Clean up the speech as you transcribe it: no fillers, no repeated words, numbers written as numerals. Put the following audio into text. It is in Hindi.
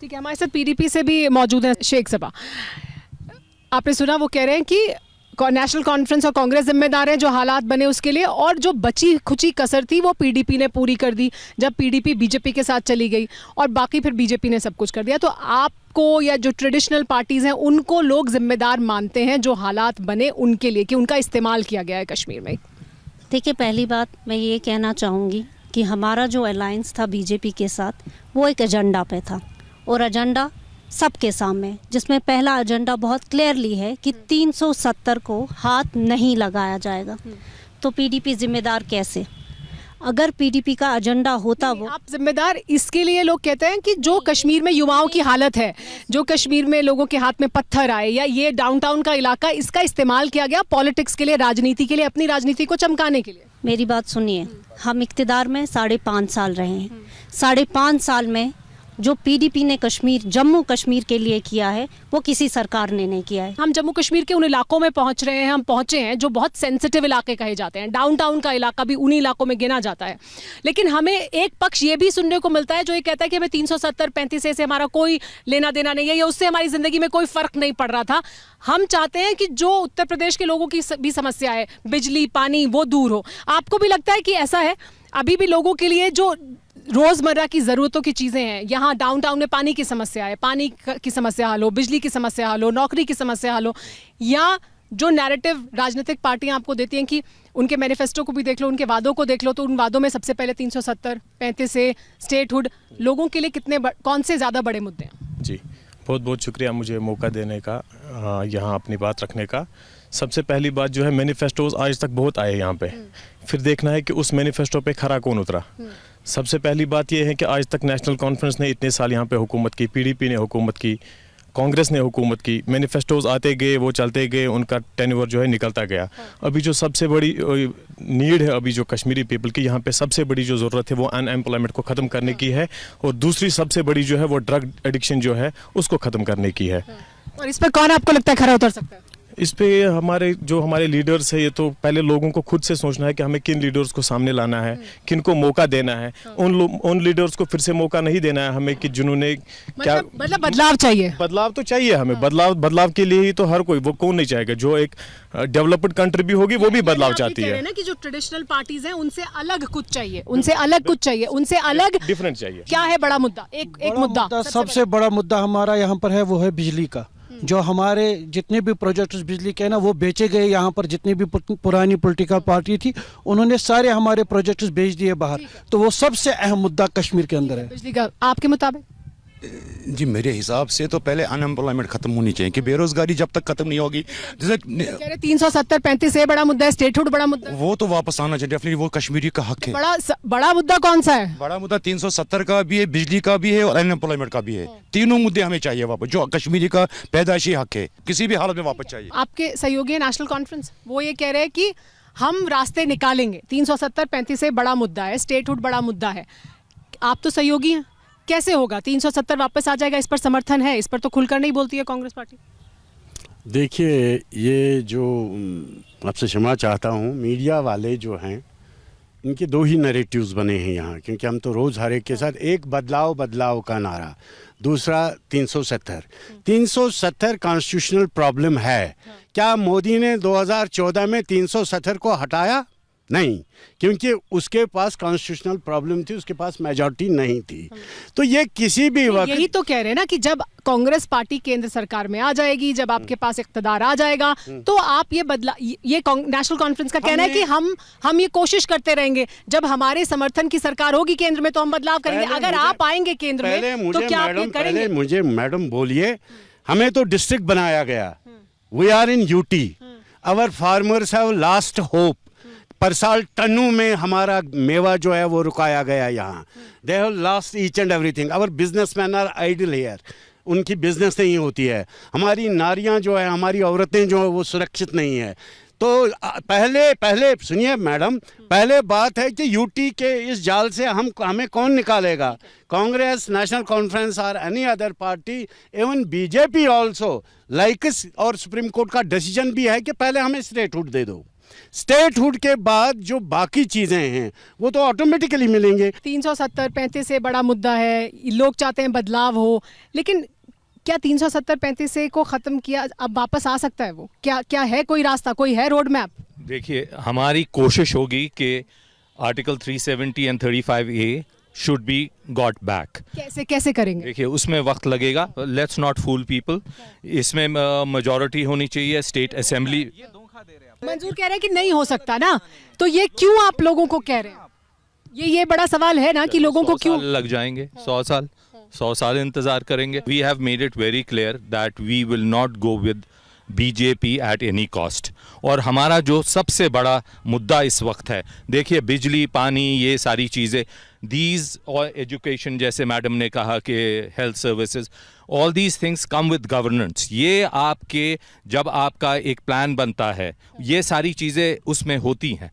ठीक है, हमारे साथ पीडीपी से भी मौजूद है शेख सबा। आपने सुना, वो कह रहे हैं कि नेशनल कॉन्फ्रेंस और कांग्रेस जिम्मेदार हैं जो हालात बने उसके लिए, और जो बची खुची कसर थी वो पीडीपी ने पूरी कर दी जब पीडीपी बीजेपी के साथ चली गई, और बाकी फिर बीजेपी ने सब कुछ कर दिया। तो आपको या जो ट्रेडिशनल पार्टीज़ हैं उनको लोग जिम्मेदार मानते हैं जो हालात बने उनके लिए, कि उनका इस्तेमाल किया गया है कश्मीर में? देखिए, पहली बात मैं ये कहना चाहूँगी कि हमारा जो अलायंस था बीजेपी के साथ वो एक एजेंडा पे था, और एजेंडा सबके सामने, जिसमें पहला एजेंडा बहुत क्लियरली है कि 370 को हाथ नहीं लगाया जाएगा। तो पीडीपी जिम्मेदार कैसे? अगर पीडीपी का एजेंडा होता वो, आप जिम्मेदार इसके लिए लोग कहते हैं कि जो कश्मीर में युवाओं की हालत है, जो कश्मीर में लोगों के हाथ में पत्थर आए, या ये डाउनटाउन का इलाका, इसका इस्तेमाल किया गया पॉलिटिक्स के लिए, राजनीति के लिए, अपनी राजनीति को चमकाने के लिए। मेरी बात सुनिए, हम इक्तिदार में 5.5 साल रहे हैं। 5.5 साल में जो पीडीपी ने कश्मीर, जम्मू कश्मीर के लिए किया है वो किसी सरकार ने नहीं किया है। हम जम्मू कश्मीर के उन इलाकों में पहुंच रहे हैं, हम पहुंचे हैं जो बहुत सेंसिटिव इलाके कहे जाते हैं, डाउनटाउन का इलाका भी उन्हीं इलाकों में गिना जाता है। लेकिन हमें एक पक्ष ये भी सुनने को मिलता है जो ये कहता है कि हमें 370-35 से हमारा कोई लेना देना नहीं है, या उससे हमारी जिंदगी में कोई फर्क नहीं पड़ रहा था। हम चाहते हैं कि जो उत्तर प्रदेश के लोगों की भी समस्या है, बिजली पानी, वो दूर हो। आपको भी लगता है कि ऐसा है? अभी भी लोगों के लिए जो रोजमर्रा की जरूरतों की चीजें हैं, यहाँ डाउनटाउन में पानी की समस्या है, पानी की समस्या हल हो, बिजली की समस्या हल हो, नौकरी की समस्या हल हो, या जो नैरेटिव राजनीतिक पार्टियां आपको देती हैं कि उनके मैनिफेस्टो को भी देख लो, उनके वादों को देख लो, तो उन वादों में सबसे पहले 370-35 से स्टेटहुड, लोगों के लिए कौन से ज्यादा बड़े मुद्दे हैं? जी, बहुत बहुत शुक्रिया मुझे मौका देने का, यहाँ अपनी बात रखने का। सबसे पहली बात जो है, मैनिफेस्टोज आज तक बहुत आए यहाँ पे, फिर देखना है कि उस मैनिफेस्टो पे खरा कौन उतरा। सबसे पहली बात यह है कि आज तक नेशनल कॉन्फ्रेंस ने इतने साल यहाँ पे हुकूमत की, पीडीपी ने हुकूमत की, कांग्रेस ने हुकूमत की, मैनिफेस्टोज आते गए, वो चलते गए, उनका टेन्योर जो है निकलता गया। अभी जो सबसे बड़ी नीड है अभी जो कश्मीरी पीपल की, यहाँ पे सबसे बड़ी जो ज़रूरत है वो अनएम्प्लॉयमेंट को ख़त्म करने की है, और दूसरी सबसे बड़ी जो है वो ड्रग एडिक्शन जो है उसको ख़त्म करने की है। और इस पर कौन आपको लगता है खरा उतर सकता है? इस पे हमारे लीडर्स है, ये तो पहले लोगों को खुद से सोचना है कि हमें किन लीडर्स को सामने लाना है, किन को मौका देना है। उन लीडर्स को फिर से मौका नहीं देना है हमें कि जिन्होंने मतलब बदलाव चाहिए। बदलाव तो चाहिए हमें, बदलाव के लिए ही तो हर कोई, वो कौन नहीं चाहेगा, जो एक डेवलपमेंट कंट्री भी होगी वो भी बदलाव चाहती है ना, कि जो ट्रेडिशनल पार्टीज हैं उनसे अलग कुछ चाहिए, उनसे अलग कुछ चाहिए, उनसे अलग डिफरेंट चाहिए। क्या है बड़ा मुद्दा? एक मुद्दा, सबसे बड़ा मुद्दा हमारा यहाँ पर है, वो है बिजली का। जो हमारे जितने भी प्रोजेक्ट्स बिजली के ना वो बेचे गए, यहाँ पर जितनी भी पुरानी पॉलिटिकल पार्टी थी उन्होंने सारे हमारे प्रोजेक्ट्स बेच दिए बाहर। तो वो सबसे अहम मुद्दा कश्मीर के अंदर है बिजली का। आपके मुताबिक? जी, मेरे हिसाब से तो पहले अनएम्प्लॉयमेंट खत्म होनी चाहिए, कि बेरोजगारी जब तक खत्म नहीं होगी, जैसे 370-35 से बड़ा मुद्दा है, स्टेटहुड बड़ा मुद्दा है, वो तो वापस आना चाहिए डेफिनेटली, वो कश्मीरी का हक है। बड़ा मुद्दा कौन सा है? बड़ा मुद्दा 370 का भी है, बिजली का भी है, और अनएम्प्लॉयमेंट का भी है। तीनों मुद्दे हमें चाहिए वापस, जो कश्मीरी का पैदाइशी हक है किसी भी हालत में वापस चाहिए। आपके सहयोगी है नेशनल कॉन्फ्रेंस, वो ये कह रहे हैं कि हम रास्ते निकालेंगे, 370-35 से बड़ा मुद्दा है, स्टेटहुड बड़ा मुद्दा है। आप तो सहयोगी हैं, कैसे होगा? 370 वापस आ जाएगा, इस पर समर्थन है? इस पर तो खुलकर नहीं बोलती है कांग्रेस पार्टी। देखिए, ये जो आपसे क्षमा चाहता हूँ, मीडिया वाले जो हैं इनके दो ही नैरेटिव्स बने हैं यहाँ, क्योंकि हम तो रोज़ हर एक के साथ, एक बदलाव का नारा, दूसरा 370 कॉन्स्टिट्यूशनल प्रॉब्लम है। क्या मोदी ने 2014 में 370 को हटाया? नहीं, क्योंकि उसके पास कॉन्स्टिट्यूशनल प्रॉब्लम थी, उसके पास मेजॉरिटी नहीं थी। तो ये किसी भी वक्त, यही तो कह रहे हैं ना कि जब कांग्रेस पार्टी केंद्र सरकार में आ जाएगी, जब आपके पास इख्तिदार आ जाएगा, तो आप ये नेशनल कॉन्फ्रेंस का कहना है कि हम ये कोशिश करते रहेंगे, जब हमारे समर्थन की सरकार होगी केंद्र में तो हम बदलाव करेंगे। अगर आप आएंगे केंद्र में तो क्या आप ये करेंगे? मुझे मैडम बोलिए, हमें तो डिस्ट्रिक्ट बनाया गया, we are in UT, our farmers have last hope. परसाल टन्नू में हमारा मेवा जो है वो रुकाया गया यहाँ, they have lost each and everything. Our businessman are idle here, उनकी बिजनेस नहीं होती है। हमारी नारियाँ जो है, हमारी औरतें जो है वो सुरक्षित नहीं है। तो पहले सुनिए मैडम, पहले बात है कि यूटी के इस जाल से हमें कौन निकालेगा? कांग्रेस, नेशनल कॉन्फ्रेंस और any other party, even BJP also like, और सुप्रीम कोर्ट का डिसीजन भी है कि पहले हमें स्टेटहुड दे दो। स्टेटहुड के बाद जो बाकी चीज़ें हैं वो तो ऑटोमेटिकली मिलेंगे। 370-35 से बड़ा मुद्दा है, लोग चाहते हैं बदलाव हो, लेकिन क्या 370-35 से को ख़त्म किया अब वापस आ सकता है वो? क्या है कोई रास्ता, कोई है रोड मैप? देखिए, हमारी कोशिश होगी कि article 370 and 35A should be got back. कैसे करेंगे? देखिए, उसमें वक्त लगेगा, लेट्स नॉट फूल पीपल। इसमें मेजॉरिटी होनी चाहिए, स्टेट असेंबली। मंजूर कह रहे हैं कि नहीं हो सकता ना, तो ये क्यों आप लोगों को कह रहे हैं? ये बड़ा सवाल है ना कि लोगों को 100 क्यों साल लग जाएंगे, 100 साल इंतजार करेंगे। We have made it very clear that we will not go with BJP at any cost. और हमारा जो सबसे बड़ा मुद्दा इस वक्त है, देखिए, बिजली, पानी, ये सारी चीज़ें, दीज और एजुकेशन, जैसे मैडम ने कहा कि health services, all these things come with governance. ये आपके जब आपका एक प्लान बनता है, ये सारी चीज़ें उसमें होती हैं।